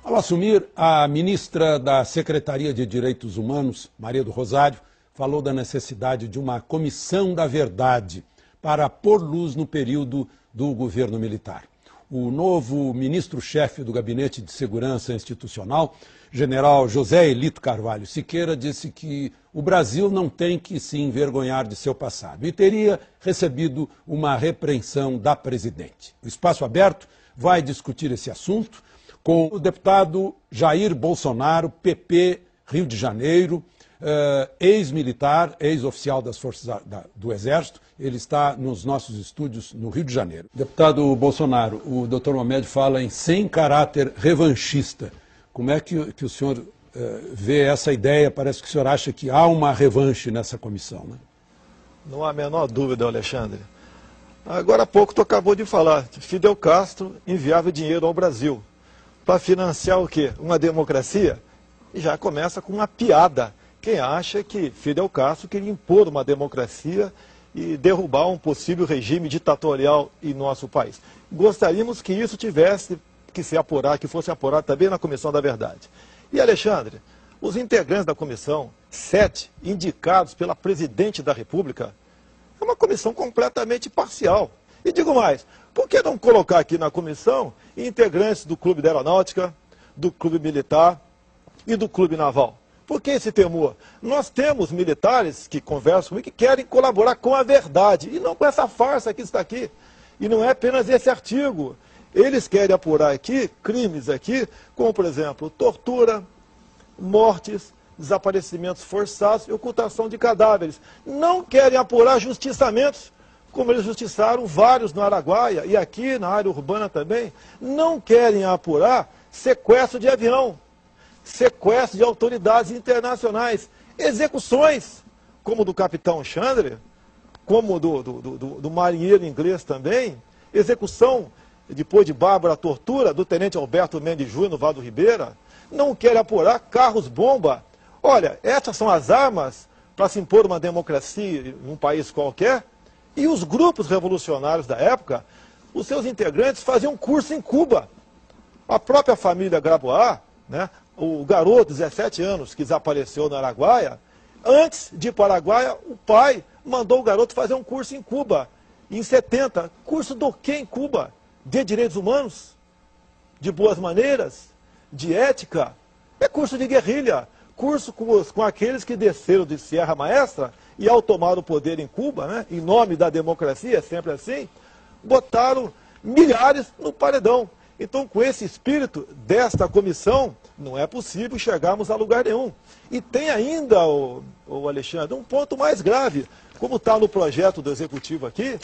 Ao assumir, a ministra da Secretaria de Direitos Humanos, Maria do Rosário, falou da necessidade de uma comissão da verdade para pôr luz no período do governo militar. O novo ministro-chefe do Gabinete de Segurança Institucional, general José Elito Carvalho Siqueira, disse que o Brasil não tem que se envergonhar de seu passado e teria recebido uma repreensão da presidente. O Espaço Aberto vai discutir esse assunto com o deputado Jair Bolsonaro, PP, Rio de Janeiro, ex-militar, ex-oficial das Forças do Exército. Ele está nos nossos estúdios no Rio de Janeiro. Deputado Bolsonaro, o doutor Mohamed fala em sem caráter revanchista. Como é que o senhor vê essa ideia? Parece que o senhor acha que há uma revanche nessa comissão, né? Não há a menor dúvida, Alexandre. Agora há pouco tu acabou de falar, Fidel Castro enviava dinheiro ao Brasil para financiar o quê? Uma democracia? E já começa com uma piada. Quem acha que Fidel Castro queria impor uma democracia e derrubar um possível regime ditatorial em nosso país? Gostaríamos que isso tivesse que se apurar, que fosse apurado também na Comissão da Verdade. E, Alexandre, os integrantes da comissão, 7 indicados pela Presidente da República, é uma comissão completamente parcial. E digo mais, por que não colocar aqui na comissão integrantes do Clube da Aeronáutica, do Clube Militar e do Clube Naval? Por que esse temor? Nós temos militares que conversam comigo que querem colaborar com a verdade e não com essa farsa que está aqui. E não é apenas esse artigo. Eles querem apurar aqui crimes aqui, como por exemplo, tortura, mortes, desaparecimentos forçados e ocultação de cadáveres. Não querem apurar justiçamentos, como eles justiçaram vários no Araguaia e aqui na área urbana também. Não querem apurar sequestro de avião, sequestro de autoridades internacionais, execuções, como do capitão Chandler, como do marinheiro inglês também, execução, depois de Bárbara, a tortura do tenente Alberto Mendes Júnior no Vale do Ribeira. Não querem apurar carros-bomba. Olha, essas são as armas para se impor uma democracia em um país qualquer. E os grupos revolucionários da época, os seus integrantes faziam curso em Cuba. A própria família Grabois, né, o garoto de 17 anos que desapareceu no Araguaia, antes de ir para o Araguaia, o pai mandou o garoto fazer um curso em Cuba. Em 70, curso do quê em Cuba? De direitos humanos? De boas maneiras? De ética? É curso de guerrilha. Curso com aqueles que desceram de Sierra Maestra e ao tomar o poder em Cuba, né, em nome da democracia, é sempre assim, botaram milhares no paredão. Então, com esse espírito desta comissão, não é possível chegarmos a lugar nenhum. E tem ainda, o Alexandre, um ponto mais grave. Como está no projeto do Executivo aqui,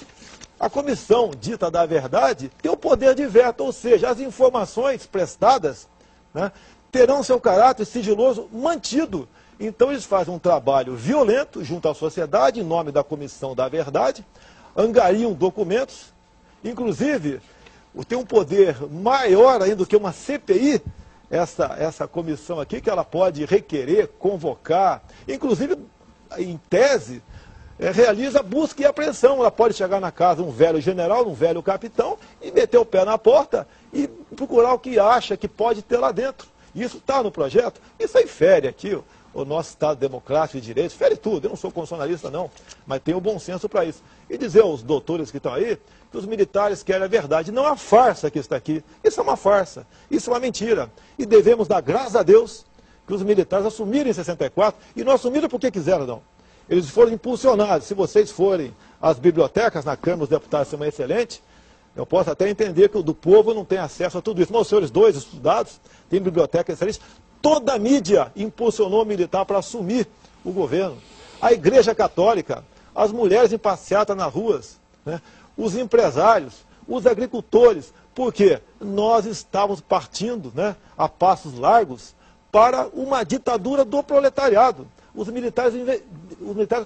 a comissão dita da verdade tem o poder de veto, ou seja, as informações prestadas, né, terão seu caráter sigiloso mantido. Então eles fazem um trabalho violento junto à sociedade, em nome da Comissão da Verdade, angariam documentos, inclusive tem um poder maior ainda do que uma CPI, essa comissão aqui, que ela pode requerer, convocar, inclusive, em tese, realiza busca e apreensão. Ela pode chegar na casa de um velho general, um velho capitão, e meter o pé na porta e procurar o que acha que pode ter lá dentro. Isso está no projeto. Isso aí fere aqui o nosso Estado democrático de direitos, fere tudo. Eu não sou constitucionalista não, mas tenho bom senso para isso. E dizer aos doutores que estão aí que os militares querem a verdade, não a farsa que está aqui. Isso é uma farsa, isso é uma mentira. E devemos dar graças a Deus que os militares assumiram em 64, e não assumiram porque quiseram não. Eles foram impulsionados. Se vocês forem às bibliotecas, na Câmara dos Deputados, são excelentes, eu posso até entender que o do povo não tem acesso a tudo isso. Mas os senhores dois estudados, têm biblioteca excelente. Toda a mídia impulsionou o militar para assumir o governo. A Igreja Católica, as mulheres em passeata nas ruas, né, os empresários, os agricultores. Por quê? Nós estávamos partindo, né, a passos largos para uma ditadura do proletariado. Os militares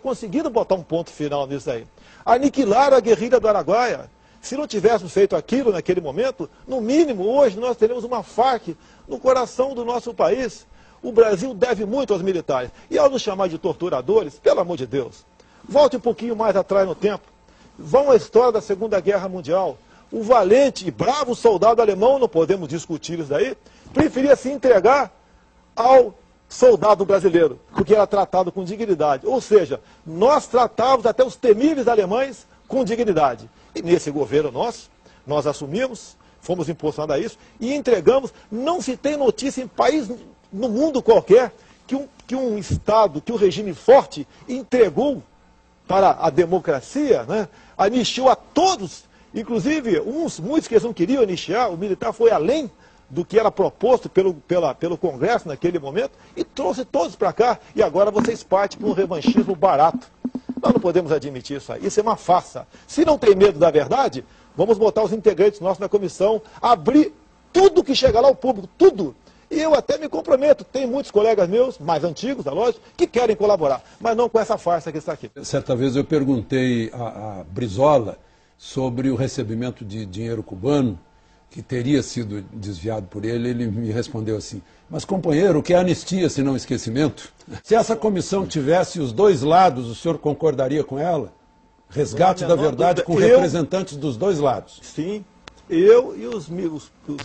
conseguiram botar um ponto final nisso aí. Aniquilaram a guerrilha do Araguaia. Se não tivéssemos feito aquilo naquele momento, no mínimo, hoje nós teremos uma FARC no coração do nosso país. O Brasil deve muito aos militares. E ao nos chamar de torturadores, pelo amor de Deus, volte um pouquinho mais atrás no tempo. Vão à história da Segunda Guerra Mundial. o valente e bravo soldado alemão, não podemos discutir isso daí, preferia se entregar ao soldado brasileiro, porque era tratado com dignidade. Ou seja, nós tratávamos até os temíveis alemães com dignidade. E nesse governo nosso, nós assumimos, fomos impulsionados a isso e entregamos. Não se tem notícia em país no mundo qualquer que um Estado, que um regime forte entregou para a democracia, né, anistiou a todos, inclusive muitos que eles não queriam anistiar, o militar foi além do que era proposto pelo Congresso naquele momento e trouxe todos para cá. E agora vocês partem para um revanchismo barato. Nós não podemos admitir isso aí. Isso é uma farsa. Se não tem medo da verdade, vamos botar os integrantes nossos na comissão, abrir tudo que chegar lá ao público, tudo. E eu até me comprometo, tem muitos colegas meus, mais antigos, da loja, que querem colaborar, mas não com essa farsa que está aqui. Certa vez eu perguntei a Brizola sobre o recebimento de dinheiro cubano, que teria sido desviado por ele me respondeu assim, mas companheiro, o que é anistia se não esquecimento? Se essa comissão tivesse os dois lados, o senhor concordaria com ela? Resgate da verdade com representantes dos dois lados. Sim, eu e os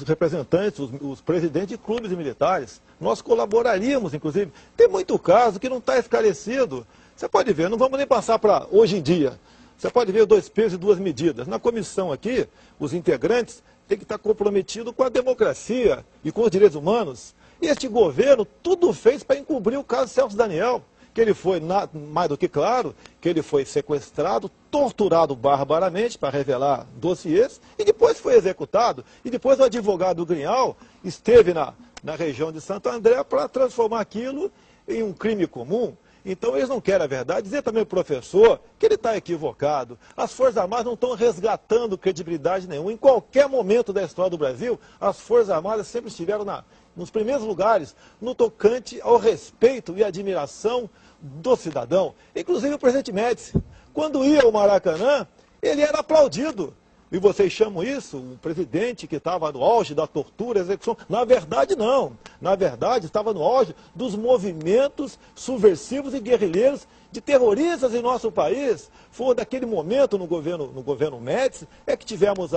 representantes, os presidentes de clubes militares, nós colaboraríamos, inclusive. Tem muito caso que não está esclarecido. Você pode ver, não vamos nem passar para hoje em dia. Você pode ver 2 pesos e 2 medidas. Na comissão aqui, os integrantes têm que estar comprometidos com a democracia e com os direitos humanos. E este governo tudo fez para encobrir o caso Celso Daniel, que ele foi, mais do que claro, que ele foi sequestrado, torturado barbaramente para revelar dossiês, e depois foi executado. E depois o advogado Grignal esteve na região de Santo André para transformar aquilo em um crime comum. Então eles não querem a verdade. Dizer também ao professor que ele está equivocado. As Forças Armadas não estão resgatando credibilidade nenhuma. Em qualquer momento da história do Brasil, as Forças Armadas sempre estiveram nos primeiros lugares, no tocante ao respeito e admiração do cidadão. Inclusive o presidente Médici, quando ia ao Maracanã, ele era aplaudido. E vocês chamam isso, um presidente que estava no auge da tortura, execução. Na verdade, não. Na verdade, estava no auge dos movimentos subversivos e guerrilheiros de terroristas em nosso país. Foi daquele momento no governo Médici, é que tivemos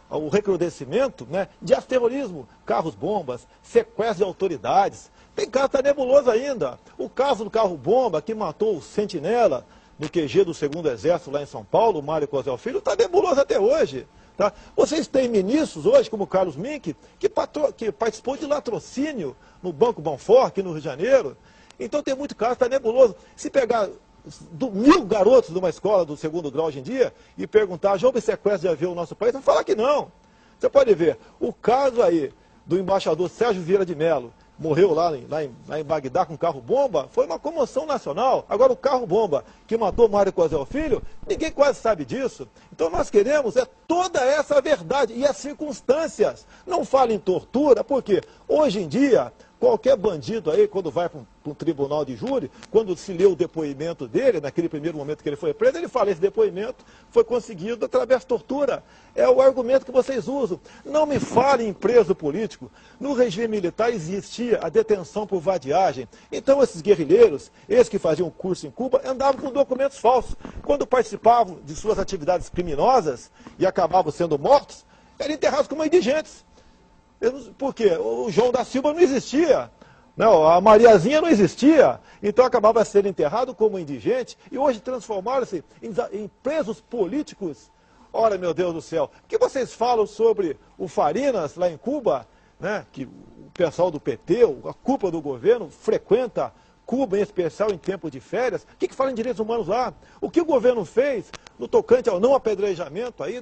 o recrudescimento, né, de terrorismo, carros-bombas, sequestro de autoridades. Tem caso que está nebuloso ainda. O caso do carro-bomba que matou o Sentinela no QG do 2º Exército lá em São Paulo, o Mário Cosel Filho, está nebuloso até hoje. Tá? Vocês têm ministros hoje, como o Carlos Mink, que participou de latrocínio no Banco Bonfort, aqui no Rio de Janeiro. Então tem muito caso, está nebuloso. Se pegar 1000 garotos de uma escola do 2º grau hoje em dia e perguntar, já houve sequestro de avião no nosso país? Vão falar que não. Você pode ver, o caso aí do embaixador Sérgio Vieira de Mello, morreu lá em Bagdá com carro-bomba, foi uma comoção nacional. Agora o carro-bomba que matou Mário Cosel Filho, ninguém quase sabe disso. Então nós queremos toda essa verdade e as circunstâncias. Não fale em tortura, porque hoje em dia, qualquer bandido aí, quando vai para um tribunal de júri, quando se lê o depoimento dele, naquele primeiro momento que ele foi preso, ele fala, esse depoimento foi conseguido através de tortura. É o argumento que vocês usam. Não me falem em preso político. No regime militar existia a detenção por vadiagem. Então esses guerrilheiros, esses que faziam curso em Cuba, andavam com documentos falsos. Quando participavam de suas atividades criminosas e acabavam sendo mortos, eram enterrados como indigentes. Por quê? O João da Silva não existia, não, a Mariazinha não existia, então acabava sendo enterrado como indigente e hoje transformaram-se em presos políticos. Ora, meu Deus do céu, o que vocês falam sobre o Farinas lá em Cuba, né, que o pessoal do PT, a cúpula do governo, frequenta Cuba, em especial em tempo de férias? O que fala em direitos humanos lá? O que o governo fez no tocante ao não apedrejamento aí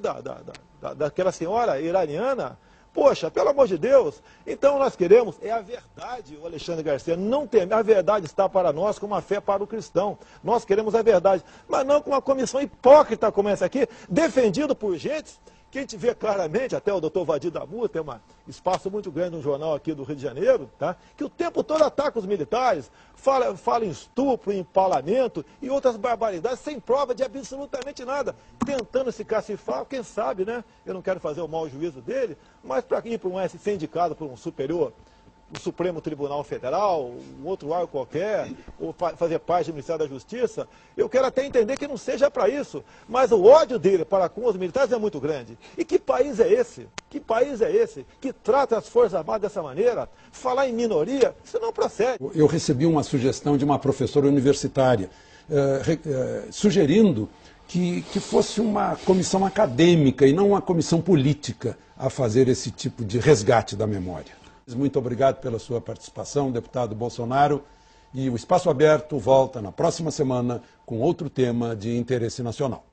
daquela senhora iraniana? Poxa, pelo amor de Deus, então nós queremos, a verdade, o Alexandre Garcia, não tem, a verdade está para nós como a fé para o cristão. Nós queremos a verdade, mas não com uma comissão hipócrita como essa aqui, defendido por gente que a gente vê claramente, até o doutor Vadir Damu tem um espaço muito grande no jornal aqui do Rio de Janeiro, tá? Que o tempo todo ataca os militares, fala em estupro, em empalamento e outras barbaridades, sem prova de absolutamente nada, tentando se cacifar, quem sabe, né? Eu não quero fazer o mau juízo dele, mas para ir para ser indicado por um superior o Supremo Tribunal Federal, um outro órgão qualquer, ou fazer parte do Ministério da Justiça. Eu quero até entender que não seja para isso, mas o ódio dele para com os militares é muito grande. E que país é esse? Que país é esse que trata as Forças Armadas dessa maneira? Falar em minoria, isso não procede. Eu recebi uma sugestão de uma professora universitária, sugerindo que fosse uma comissão acadêmica e não uma comissão política a fazer esse tipo de resgate da memória. Muito obrigado pela sua participação, deputado Bolsonaro. E o Espaço Aberto volta na próxima semana com outro tema de interesse nacional.